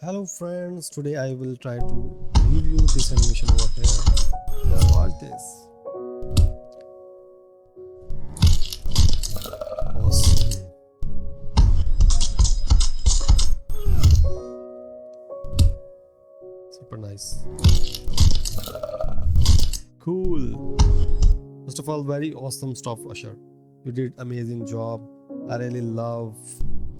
Hello friends, today I will try to review this animation over here. Let's watch this. Awesome. Super nice. Cool. First of all, very awesome stuff, Ashar. You did amazing job. I really love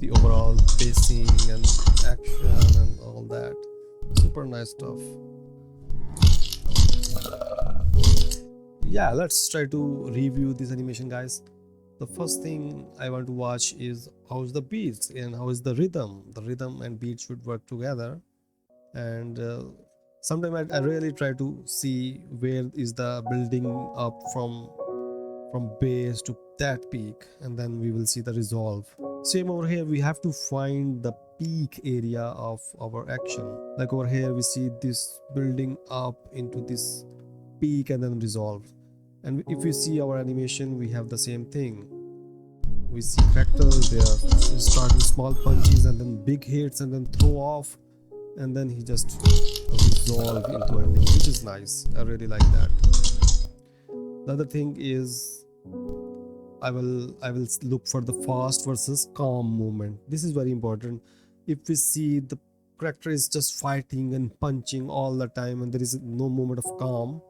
the overall pacing and action and all that. Super nice stuff. Yeah, let's try to review this animation, guys. The first thing I want to watch is how's the beats and how is the rhythm. The rhythm and beat should work together. And sometimes I really try to see where is the building up from base to that peak, and then we will see the resolve. Same over here, we have to find the peak area of our action. Like over here, we see this building up into this peak and then resolve. And if we see our animation, we have the same thing. We see characters, they are starting small punches and then big hits and then throw off, and then he just resolve into ending, which is nice. I really like that. The other thing is I will look for the fast versus calm movement. This is very important. If we see the character is just fighting and punching all the time and there is no moment of calm,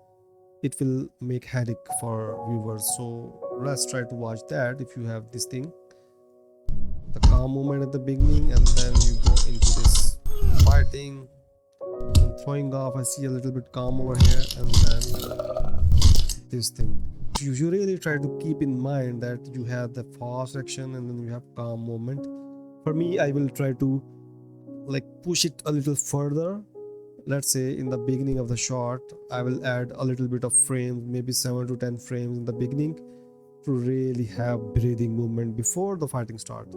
it will make headache for viewers. So let's try to watch that. If you have this thing, the calm moment at the beginning, and then you go into this fighting and throwing off. I see a little bit calm over here, and then this thing. You really try to keep in mind that you have the fast action and then you have calm moment. For me, I will try to like push it a little further. Let's say in the beginning of the shot, I will add a little bit of frames, maybe 7 to 10 frames in the beginning, to really have breathing movement before the fighting start.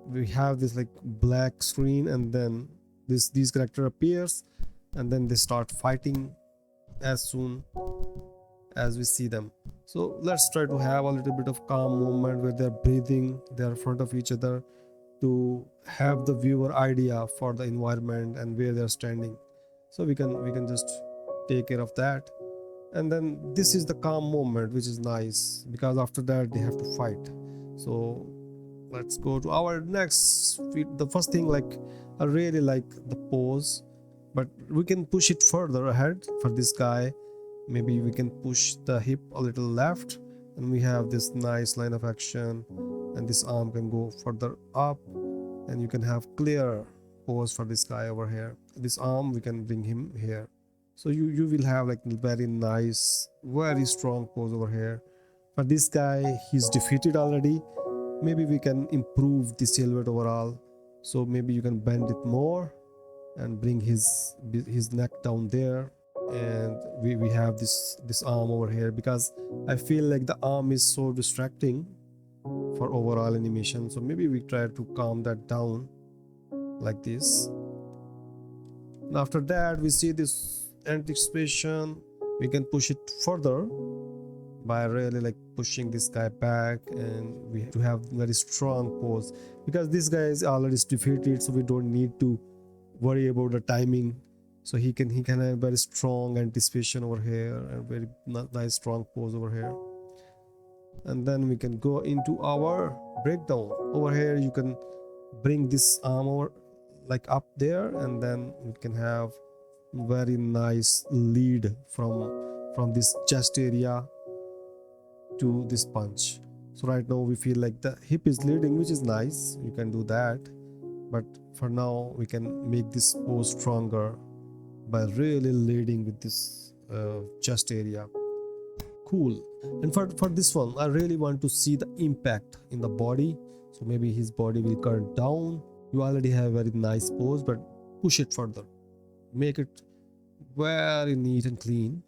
We have this like black screen, and then these character appears, and then they start fighting as soon as we see them. So let's try to have a little bit of calm movement where they're breathing, they're in front of each other, to have the viewer idea for the environment and where they're standing. So we can just take care of that. And then this is the calm moment, which is nice because after that they have to fight. So let's go to our next. The first thing, like, I really like the pose, but we can push it further ahead for this guy. Maybe we can push the hip a little left, and we have this nice line of action, and this arm can go further up, and you can have clear pose for this guy over here. This arm, we can bring him here. So you will have like very nice, very strong pose over here. For this guy, he's defeated already. Maybe we can improve the silhouette overall. So maybe you can bend it more and bring his neck down there. And we have this arm over here, because I feel like the arm is so distracting for overall animation. So maybe we try to calm that down like this. And after that, we see this anticipation. We can push it further by really like pushing this guy back, and we have to have very strong pose because this guy is already defeated, so we don't need to worry about the timing. So he can have very strong anticipation over here and very nice strong pose over here. And then we can go into our breakdown. Over here you can bring this arm over like up there, and then we can have very nice lead from this chest area to this punch. So right now we feel like the hip is leading, which is nice. You can do that, but for now we can make this pose stronger by really leading with this chest area. Cool. And for this one, I really want to see the impact in the body. So maybe his body will curve down. You already have a very nice pose, but push it further. Make it very neat and clean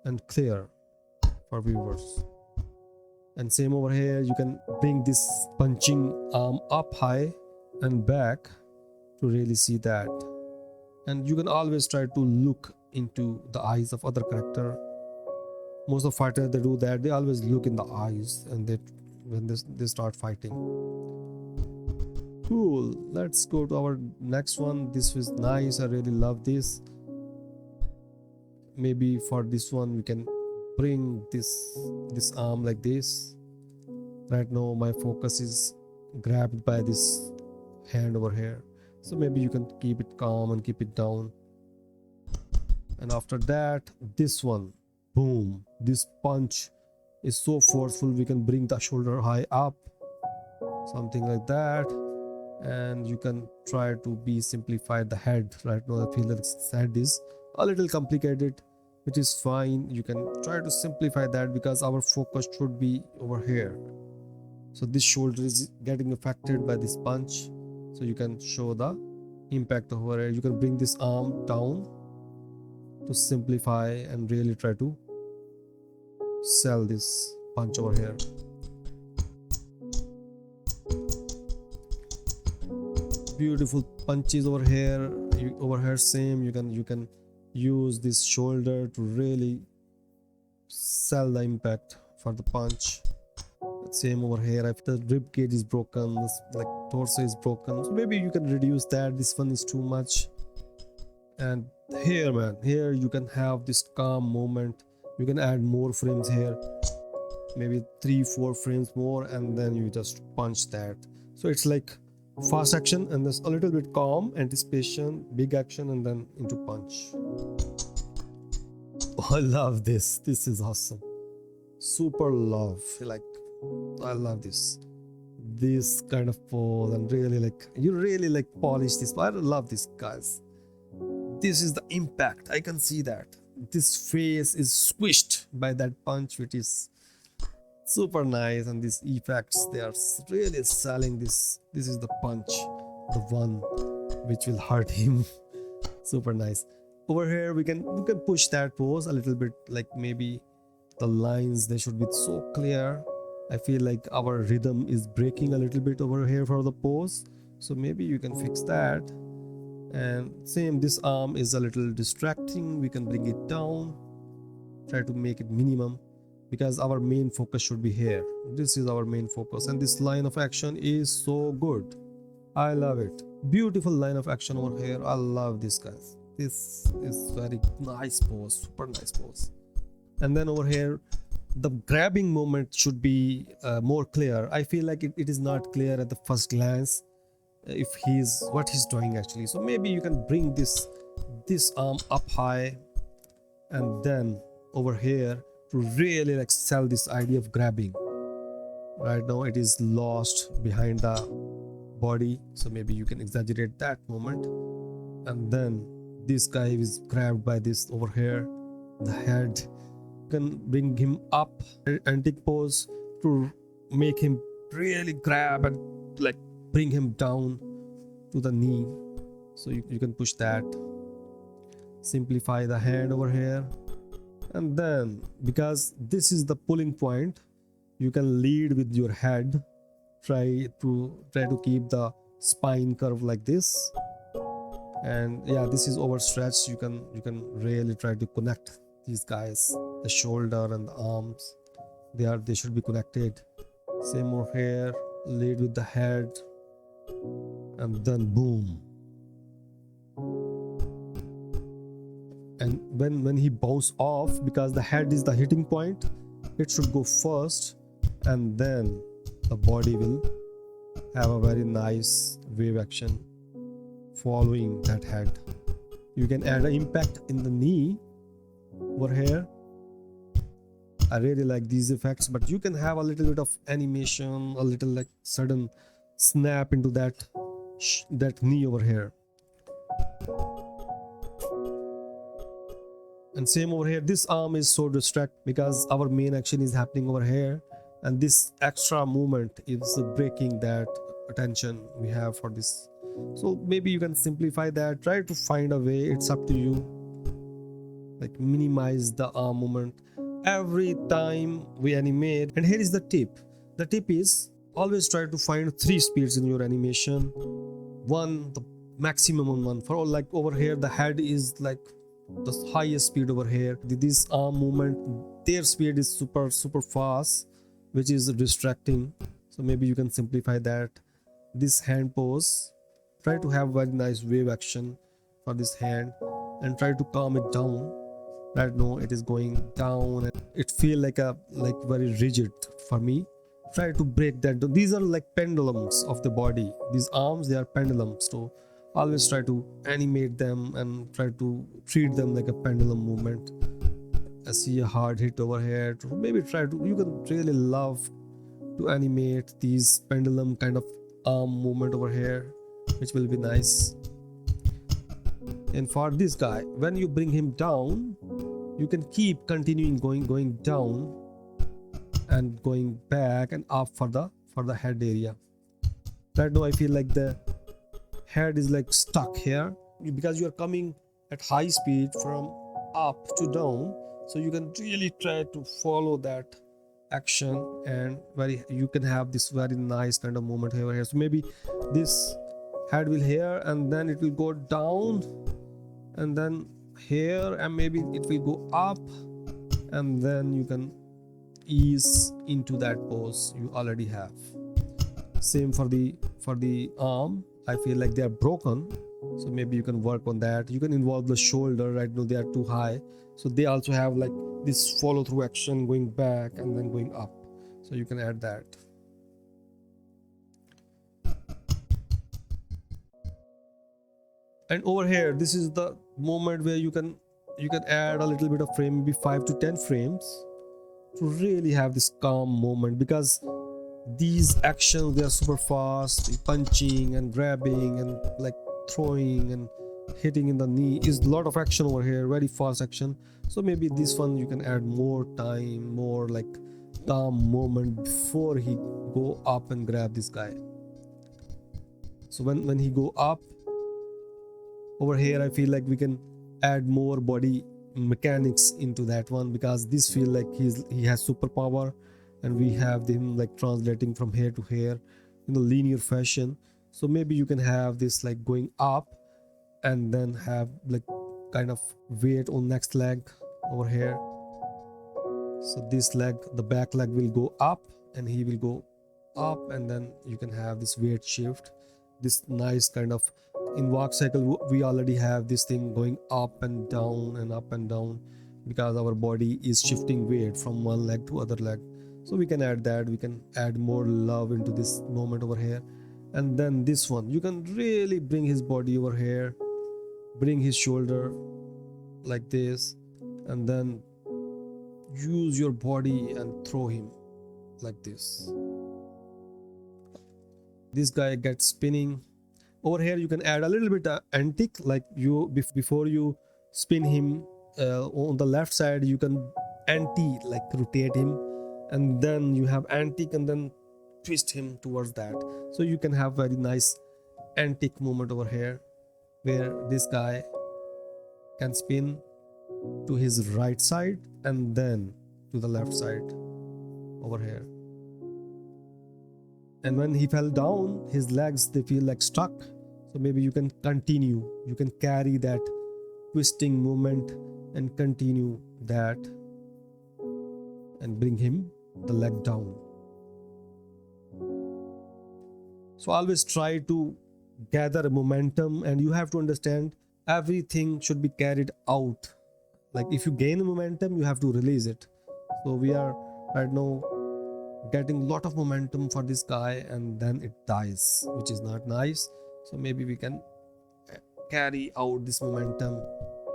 and clear for viewers. And same over here, you can bring this punching arm up high and back to really see that. And you can always try to look into the eyes of other character. Most of fighters, they do that. They always look in the eyes, and when they start fighting. Cool. Let's go to our next one. This was nice. I really love this. Maybe for this one we can bring this arm like this. Right now my focus is grabbed by this hand over here, so maybe you can keep it calm and keep it down. And after that, this one, boom, this punch is so forceful, we can bring the shoulder high up, something like that. And you can try to be simplify the head. Right now I feel that this head is a little complicated, which is fine. You can try to simplify that because our focus should be over here. So this shoulder is getting affected by this punch, so you can show the impact over here. You can bring this arm down to simplify and really try to sell this punch over here. Beautiful punches over here. Over here same, you can use this shoulder to really sell the impact for the punch. Same over here. If the rib cage is broken, this like torso is broken, so maybe you can reduce that. This one is too much. And here, man, here you can have this calm moment. You can add more frames here, maybe 3-4 frames more, and then you just punch that. So it's like fast action and there's a little bit calm, anticipation, big action, and then into punch. Oh, I love this. This is awesome. Super love. Like, I love this kind of pose, and really like you really like polish this. I love this, guys. This is the impact. I can see that this face is squished by that punch, which is super nice. And these effects, they are really selling this. This is the punch, the one which will hurt him. Super nice. Over here we can push that pose a little bit, like maybe the lines, they should be so clear. I feel like our rhythm is breaking a little bit over here for the pose, so maybe you can fix that. And same, this arm is a little distracting. We can bring it down, try to make it minimum, because our main focus should be here. This is our main focus, and this line of action is so good. I love it. Beautiful line of action over here. I love this, guys. This is very nice pose, super nice pose. And then over here, the grabbing moment should be more clear. I feel like it is not clear at the first glance if what he's doing actually. So maybe you can bring this arm up high, and then over here to really like sell this idea of grabbing. Right now it is lost behind the body, so maybe you can exaggerate that moment. And then this guy is grabbed by this over here, the head. Can bring him up, antique pose, to make him really grab and like bring him down to the knee. So you can push that, simplify the hand over here. And then because this is the pulling point, you can lead with your head, try to keep the spine curve like this. And yeah, this is overstretched. You can really try to connect these guys, the shoulder and the arms, they should be connected. Same over here, lead with the head, and then boom. And when he bounce off, because the head is the hitting point, it should go first, and then the body will have a very nice wave action following that head. You can add an impact in the knee over here. I really like these effects, but you can have a little bit of animation, a little like sudden snap into that knee over here. And same over here, this arm is so distract because our main action is happening over here, and this extra movement is breaking that attention we have for this. So maybe you can simplify that, try to find a way, it's up to you. Like minimize the arm movement every time we animate. And here is the tip. The tip is always try to find 3 speeds in your animation. One, the maximum one. For all, like over here, the head is like the highest speed over here. This arm movement, their speed is super fast, which is distracting. So maybe you can simplify that. this hand pose, try to have very nice wave action for this hand and try to calm it down. Right now it is going down and it feel like very rigid for me. Try to break that down. These are like pendulums of the body. These arms, they are pendulums, so always try to animate them and try to treat them like a pendulum movement. I see a hard hit over here. Maybe try to, you can really love to animate these pendulum kind of arm movement over here, which will be nice. And for this guy, when you bring him down, you can keep continuing going down and going back and up for the head area. Right now I feel like the head is like stuck here because you are coming at high speed from up to down, so you can really try to follow that action and you can have this very nice kind of movement over here. So maybe this head will here and then it will go down and then here, and maybe it will go up, and then you can ease into that pose you already have. Same for the arm. I feel like they are broken, so maybe you can work on that. You can involve the shoulder. Right now they are too high, so they also have like this follow through action going back and then going up, so you can add that. And over here, this is the moment where you can add a little bit of frame, maybe 5 to 10 frames, to really have this calm moment, because these actions, they are super fast. Punching and grabbing and like throwing and hitting in the knee is a lot of action over here, very fast action. So maybe this one you can add more time, more like calm moment before he go up and grab this guy. So when he go up over here, I feel like we can add more body mechanics into that one, because this feel like he has superpower, and we have him like translating from here to here in a linear fashion. So maybe you can have this like going up and then have like kind of weight on next leg over here. So this leg, the back leg will go up and he will go up, and then you can have this weight shift, this nice kind of, in walk cycle we already have this thing going up and down and up and down, because our body is shifting weight from one leg to other leg. So we can add that, we can add more love into this moment over here. And then this one, you can really bring his body over here, bring his shoulder like this, and then use your body and throw him like this. This guy gets spinning. Over here you can add a little bit antic, like you before you spin him on the left side, you can anti, like rotate him, and then you have antic and then twist him towards that. So you can have very nice antic movement over here, where this guy can spin to his right side and then to the left side over here. And when he fell down, his legs, they feel like stuck. So maybe you can continue, you can carry that twisting movement and continue that and bring him the leg down. So always try to gather momentum, and you have to understand everything should be carried out. Like if you gain momentum, you have to release it. So we are right now getting a lot of momentum for this guy, and then it dies, which is not nice. So maybe we can carry out this momentum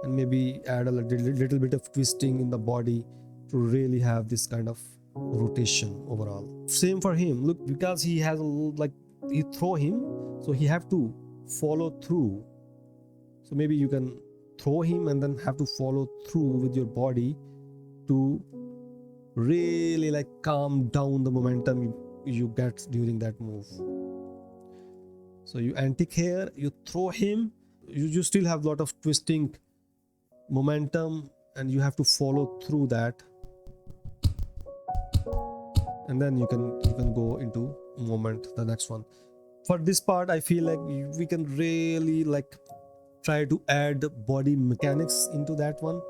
and maybe add a little bit of twisting in the body to really have this kind of rotation overall. Same for him, look, because he has like, he throw him, so he have to follow through. So maybe you can throw him and then have to follow through with your body to really like calm down the momentum you get during that move. So you antic here, you throw him, you still have a lot of twisting momentum, and you have to follow through that, and then you can go into moment, the next one. For this part, I feel like we can really like try to add body mechanics into that one.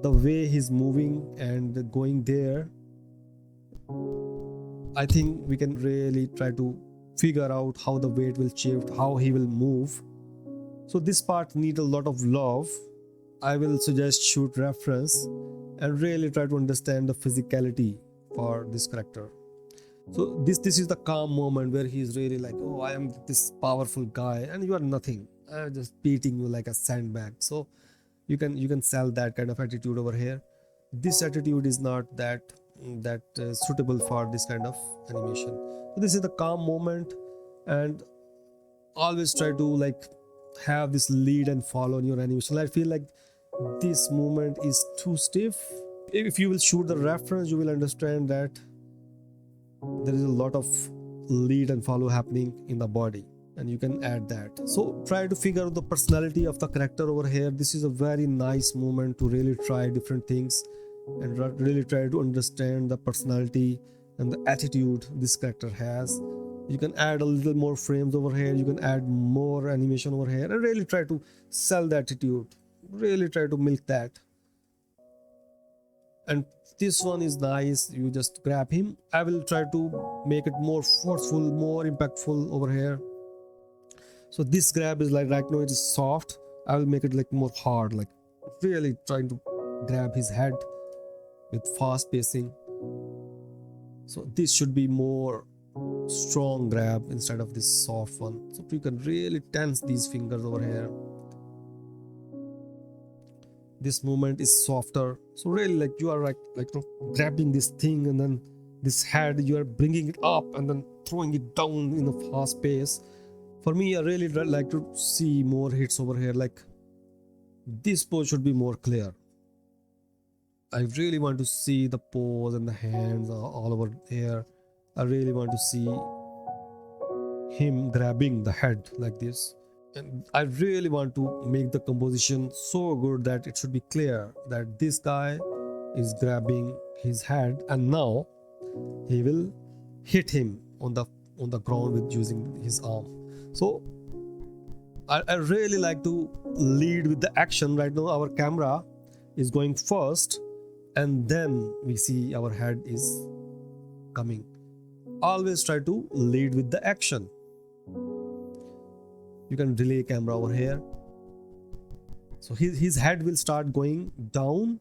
The way he's moving and going there, I think we can really try to figure out how the weight will shift, how he will move. So this part need a lot of love. I will suggest shoot reference and really try to understand the physicality for this character. So this is the calm moment where he is really like, oh, I am this powerful guy and you are nothing. I'm just beating you like a sandbag. So you can sell that kind of attitude over here. This attitude is not that suitable for this kind of animation. So this is the calm moment, and always try to like have this lead and follow in your animation. I feel like this movement is too stiff. If you will shoot the reference, you will understand that there is a lot of lead and follow happening in the body, and you can add that. So try to figure out the personality of the character over here. This is a very nice moment to really try different things and really try to understand the personality and the attitude this character has. You can add a little more frames over here, you can add more animation over here, and really try to sell the attitude, really try to milk that. And this one is nice, you just grab him. I will try to make it more forceful, more impactful over here. So this grab is like, right now it is soft, I will make it like more hard, like really trying to grab his head with fast pacing. So this should be more strong grab instead of this soft one. So you can really tense these fingers over here. This movement is softer, so really like you are like grabbing this thing, and then this head you are bringing it up and then throwing it down in a fast pace. For me, I really like to see more hits over here. Like this pose should be more clear. I really want to see the pose and the hands all over here. I really want to see him grabbing the head like this. And I really want to make the composition so good that it should be clear that this guy is grabbing his head, and now he will hit him on the ground with using his arm. So I really like to lead with the action. Right now our camera is going first, and then we see our head is coming. Always try to lead with the action. You can delay camera over here. So his head will start going down,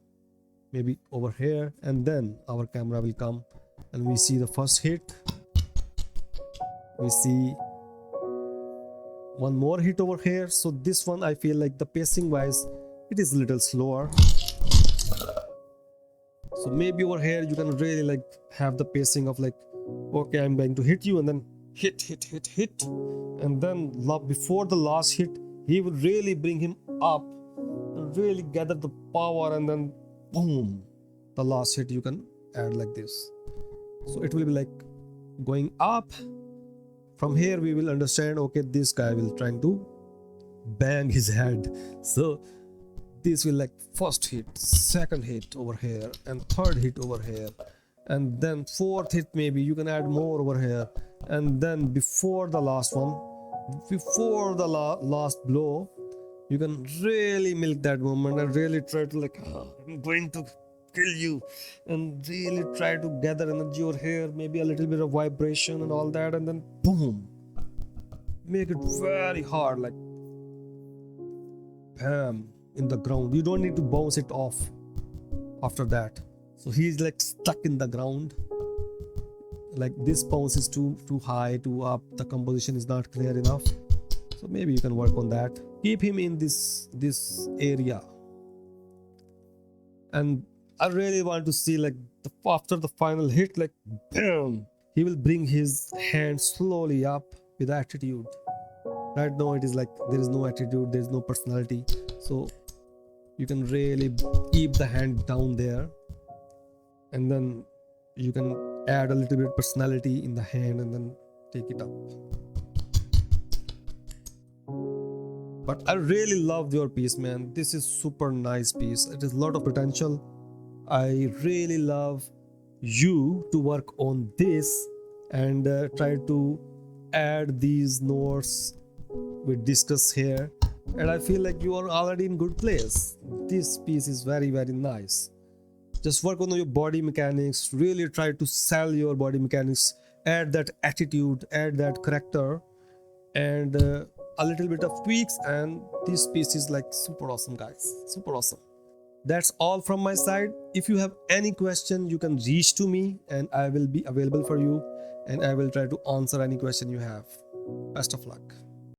maybe over here, and then our camera will come and we see the first hit. We see one more hit over here. So this one, I feel like the pacing wise it is a little slower. So maybe over here you can really like have the pacing of like, okay, I'm going to hit you, and then hit, and then before the last hit he will really bring him up and really gather the power, and then boom, the last hit you can add like this. So it will be like going up. From here we will understand, okay, this guy will trying to bang his head. So this will like first hit, second hit over here, and third hit over here, and then fourth hit. Maybe you can add more over here, and then before the last one, before the last blow, you can really milk that moment and really try to like, I'm going to kill you, and really try to gather energy over here, maybe a little bit of vibration and all that, and then boom, make it very hard, like bam, in the ground. You don't need to bounce it off after that. So he's like stuck in the ground. Like this bounce is too high, too up, the composition is not clear enough. So maybe you can work on that. Keep him in this area. And I really want to see like after the final hit, like bam, he will bring his hand slowly up with attitude. Right now it is like there is no attitude, there is no personality. So you can really keep the hand down there, and then you can add a little bit of personality in the hand and then take it up. But I really loved your piece, man. This is super nice piece. It has a lot of potential. I really love you to work on this and try to add these notes we discuss here, and I feel like you are already in good place. This piece is very, very nice. Just work on your body mechanics, really try to sell your body mechanics, add that attitude, add that character, and a little bit of tweaks, and this piece is like super awesome, guys. Super awesome. That's all from my side. If you have any question, you can reach to me and I will be available for you, and I will try to answer any question you have. Best of luck.